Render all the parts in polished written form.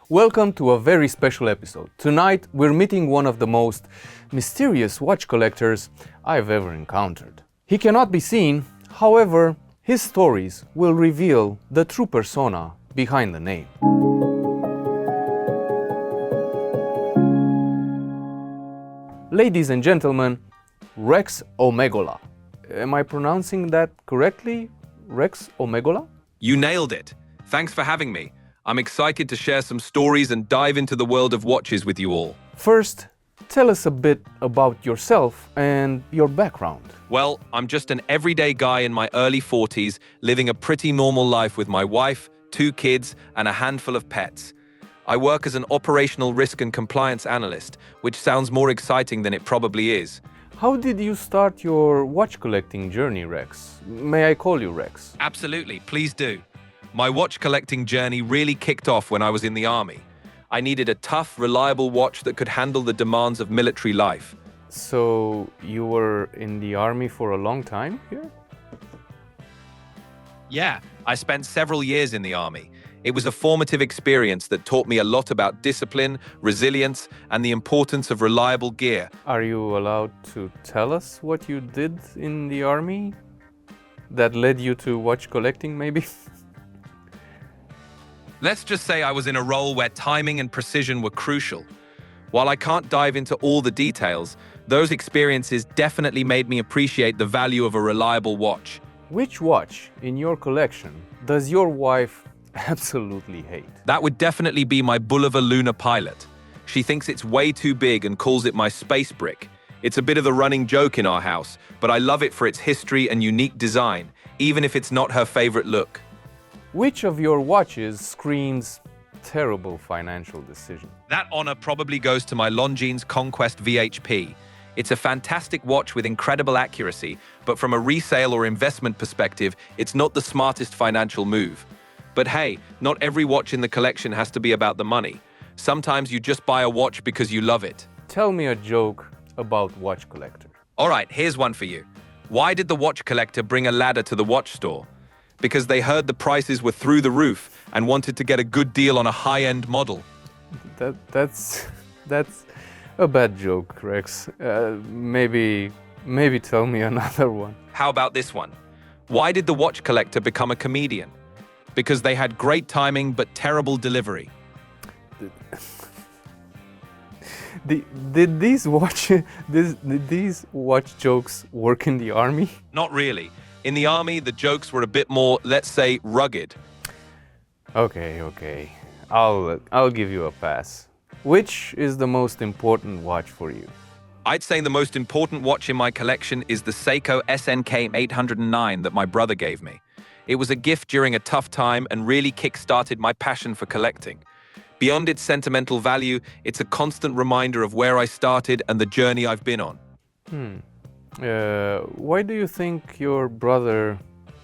Welcome to a very special episode. Tonight we're meeting one of the most mysterious watch collectors I've ever encountered. He cannot be seen, however, his stories will reveal the true persona behind the name. Ladies and gentlemen, Rex Omegola. Am I pronouncing that correctly? Rex Omegola? You nailed it. Thanks for having me. I'm excited to share some stories and dive into the world of watches with you all. First, tell us a bit about yourself and your background. Well, I'm just an everyday guy in my early 40s, living a pretty normal life with my wife, 2 kids, and a handful of pets. I work as an operational risk and compliance analyst, which sounds more exciting than it probably is. How did you start your watch collecting journey, Rex? May I call you Rex? Absolutely, please do. My watch collecting journey really kicked off when I was in the army. I needed a tough, reliable watch that could handle the demands of military life. So, you were in the army for a long time here? Yeah, I spent several years in the army. It was a formative experience that taught me a lot about discipline, resilience, and the importance of reliable gear. Are you allowed to tell us what you did in the army that led you to watch collecting, maybe? Let's just say I was in a role where timing and precision were crucial. While I can't dive into all the details, those experiences definitely made me appreciate the value of a reliable watch. Which watch in your collection does your wife absolutely hate? That would definitely be my Bulliver Lunar Pilot. She thinks it's way too big and calls it my space brick. It's a bit of the running joke in our house, but I love it for its history and unique design, even if it's not her favorite look. Which of your watches screams terrible financial decision? That honor probably goes to my Longines Conquest VHP. It's a fantastic watch with incredible accuracy, but from a resale or investment perspective, it's not the smartest financial move. But hey, not every watch in the collection has to be about the money. Sometimes you just buy a watch because you love it. Tell me a joke about watch collector. All right, here's one for you. Why did the watch collector bring a ladder to the watch store? Because they heard the prices were through the roof and wanted to get a good deal on a high-end model. That's a bad joke, Rex. Maybe tell me another one. How about this one? Why did the watch collector become a comedian? Because they had great timing but terrible delivery. Did these watch jokes work in the army? Not really. In the army, the jokes were a bit more, let's say, rugged. Okay. I'll give you a pass. Which is the most important watch for you? I'd say the most important watch in my collection is the Seiko SNK 809 that my brother gave me. It was a gift during a tough time and really kick-started my passion for collecting. Beyond its sentimental value, it's a constant reminder of where I started and the journey I've been on. Why do you think your brother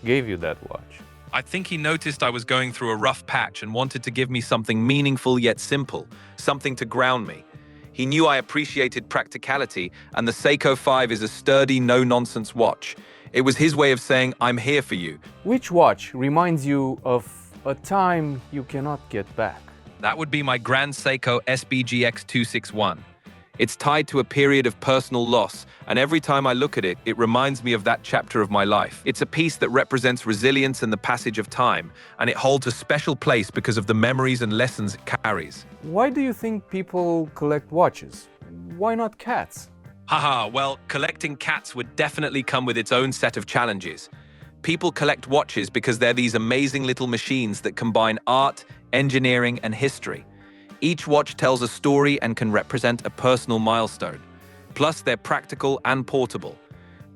gave you that watch? I think he noticed I was going through a rough patch and wanted to give me something meaningful yet simple, something to ground me. He knew I appreciated practicality, and the Seiko 5 is a sturdy, no-nonsense watch. It was his way of saying, I'm here for you. Which watch reminds you of a time you cannot get back? That would be my Grand Seiko SBGX 261. It's tied to a period of personal loss, and every time I look at it, it reminds me of that chapter of my life. It's a piece that represents resilience and the passage of time, and it holds a special place because of the memories and lessons it carries. Why do you think people collect watches? Why not cats? Haha, well, collecting cats would definitely come with its own set of challenges. People collect watches because they're these amazing little machines that combine art, engineering, and history. Each watch tells a story and can represent a personal milestone. Plus, they're practical and portable.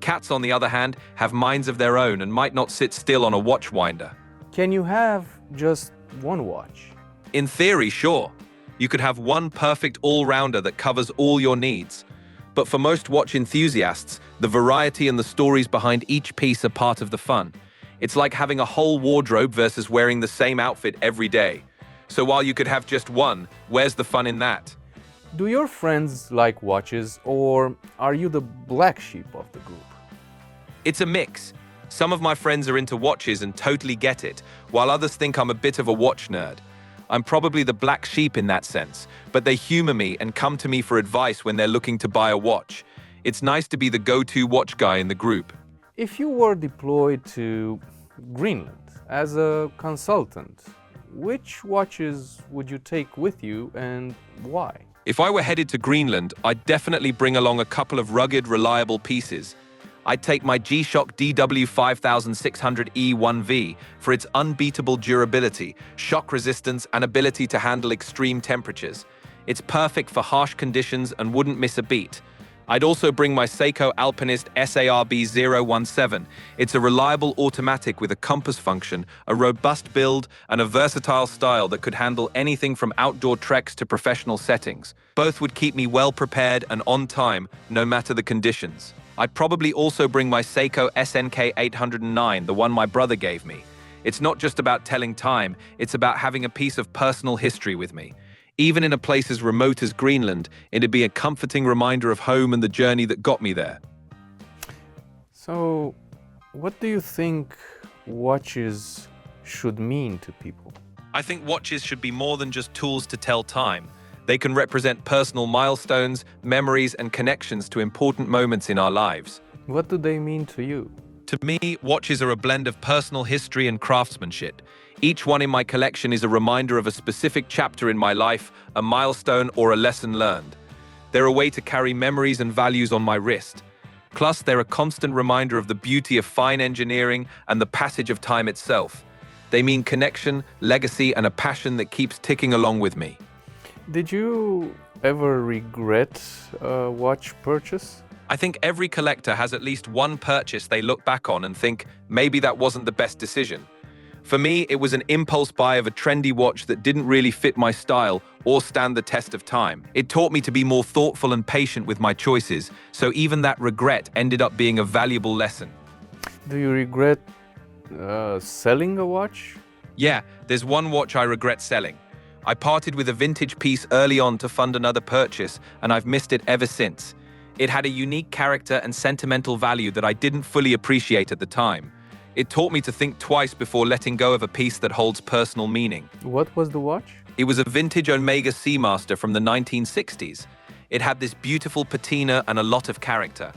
Cats, on the other hand, have minds of their own and might not sit still on a watch winder. Can you have just one watch? In theory, sure. You could have one perfect all-rounder that covers all your needs. But for most watch enthusiasts, the variety and the stories behind each piece are part of the fun. It's like having a whole wardrobe versus wearing the same outfit every day. So while you could have just one, where's the fun in that? Do your friends like watches, or are you the black sheep of the group? It's a mix. Some of my friends are into watches and totally get it, while others think I'm a bit of a watch nerd. I'm probably the black sheep in that sense, but they humor me and come to me for advice when they're looking to buy a watch. It's nice to be the go-to watch guy in the group. If you were deployed to Greenland as a consultant, which watches would you take with you and why? If I were headed to Greenland, I'd definitely bring along a couple of rugged, reliable pieces. I'd take my G-Shock DW5600E1V for its unbeatable durability, shock resistance, and ability to handle extreme temperatures. It's perfect for harsh conditions and wouldn't miss a beat. I'd also bring my Seiko Alpinist SARB017. It's a reliable automatic with a compass function, a robust build, and a versatile style that could handle anything from outdoor treks to professional settings. Both would keep me well prepared and on time, no matter the conditions. I'd probably also bring my Seiko SNK 809, the one my brother gave me. It's not just about telling time, it's about having a piece of personal history with me. Even in a place as remote as Greenland, it'd be a comforting reminder of home and the journey that got me there. So, what do you think watches should mean to people? I think watches should be more than just tools to tell time. They can represent personal milestones, memories, and connections to important moments in our lives. What do they mean to you? To me, watches are a blend of personal history and craftsmanship. Each one in my collection is a reminder of a specific chapter in my life, a milestone, or a lesson learned. They're a way to carry memories and values on my wrist. Plus, they're a constant reminder of the beauty of fine engineering and the passage of time itself. They mean connection, legacy, and a passion that keeps ticking along with me. Did you ever regret a watch purchase? I think every collector has at least one purchase they look back on and think, maybe that wasn't the best decision. For me, it was an impulse buy of a trendy watch that didn't really fit my style or stand the test of time. It taught me to be more thoughtful and patient with my choices, so even that regret ended up being a valuable lesson. Do you regret selling a watch? Yeah, there's one watch I regret selling. I parted with a vintage piece early on to fund another purchase, and I've missed it ever since. It had a unique character and sentimental value that I didn't fully appreciate at the time. It taught me to think twice before letting go of a piece that holds personal meaning. What was the watch? It was a vintage Omega Seamaster from the 1960s. It had this beautiful patina and a lot of character.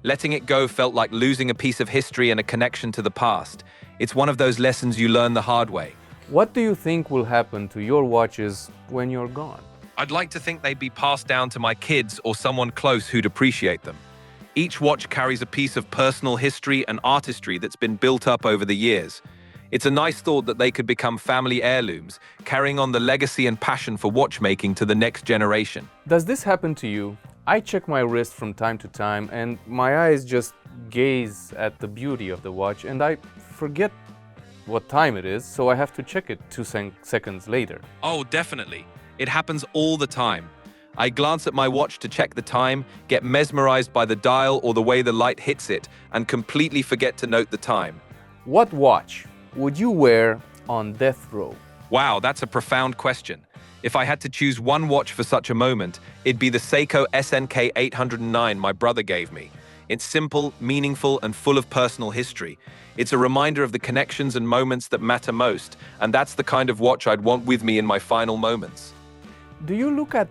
Letting it go felt like losing a piece of history and a connection to the past. It's one of those lessons you learn the hard way. What do you think will happen to your watches when you're gone? I'd like to think they'd be passed down to my kids or someone close who'd appreciate them. Each watch carries a piece of personal history and artistry that's been built up over the years. It's a nice thought that they could become family heirlooms, carrying on the legacy and passion for watchmaking to the next generation. Does this happen to you? I check my wrist from time to time and my eyes just gaze at the beauty of the watch and I forget what time it is, so I have to check it 2 seconds later. Oh, definitely. It happens all the time. I glance at my watch to check the time, get mesmerized by the dial or the way the light hits it, and completely forget to note the time. What watch would you wear on death row? Wow, that's a profound question. If I had to choose one watch for such a moment, it'd be the Seiko SNK 809 my brother gave me. It's simple, meaningful, and full of personal history. It's a reminder of the connections and moments that matter most, and that's the kind of watch I'd want with me in my final moments. Do you look at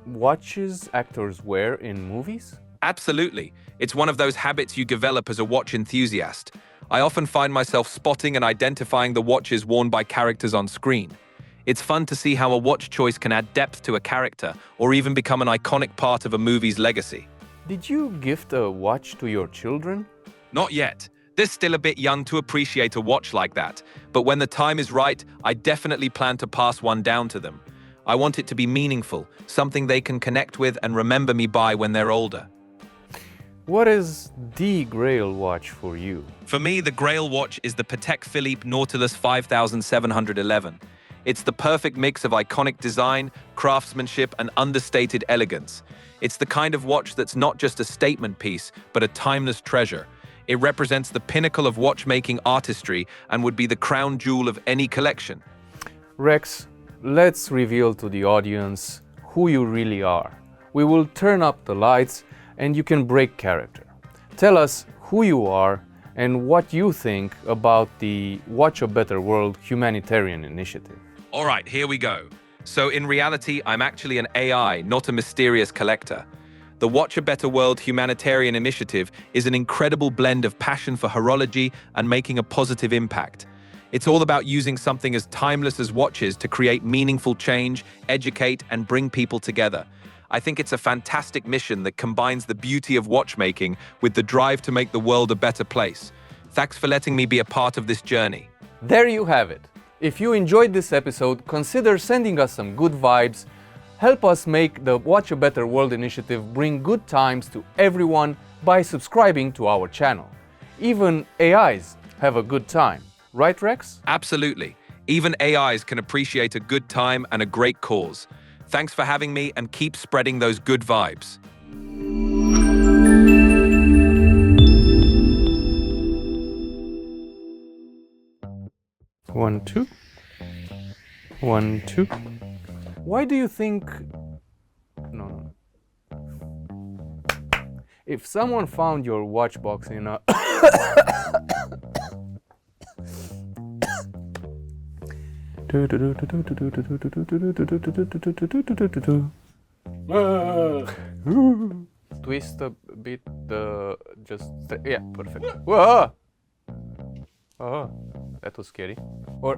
watches actors wear in movies? Absolutely. It's one of those habits you develop as a watch enthusiast. I often find myself spotting and identifying the watches worn by characters on screen. It's fun to see how a watch choice can add depth to a character or even become an iconic part of a movie's legacy. Did you gift a watch to your children? Not yet. They're still a bit young to appreciate a watch like that, but when the time is right, I definitely plan to pass one down to them. I want it to be meaningful, something they can connect with and remember me by when they're older. What is the Grail watch for you? For me, the Grail watch is the Patek Philippe Nautilus 5711. It's the perfect mix of iconic design, craftsmanship, and understated elegance. It's the kind of watch that's not just a statement piece, but a timeless treasure. It represents the pinnacle of watchmaking artistry and would be the crown jewel of any collection. Rex, let's reveal to the audience who you really are. We will turn up the lights and you can break character. Tell us who you are and what you think about the Watch a Better World humanitarian initiative. All right, here we go. So in reality, I'm actually an AI, not a mysterious collector. The Watch a Better World humanitarian initiative is an incredible blend of passion for horology and making a positive impact. It's all about using something as timeless as watches to create meaningful change, educate, and bring people together. I think it's a fantastic mission that combines the beauty of watchmaking with the drive to make the world a better place. Thanks for letting me be a part of this journey. There you have it. If you enjoyed this episode, consider sending us some good vibes. Help us make the Watch a Better World initiative bring good times to everyone by subscribing to our channel. Even AIs have a good time. Right, Rex? Absolutely. Even AIs can appreciate a good time and a great cause. Thanks for having me and keep spreading those good vibes. One, two. 1, 2. Why do you think... No. If someone found your watch box in a... Twist a bit the... Yeah, perfect. Whoa! Oh, that was scary. Or...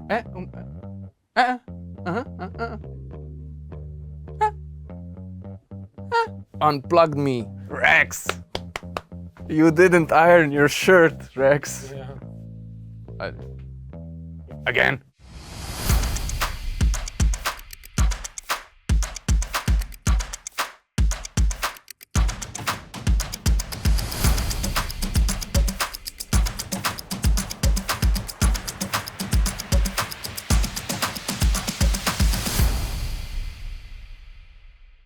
Unplugged me, Rex. You didn't iron your shirt, Rex. Yeah. Again.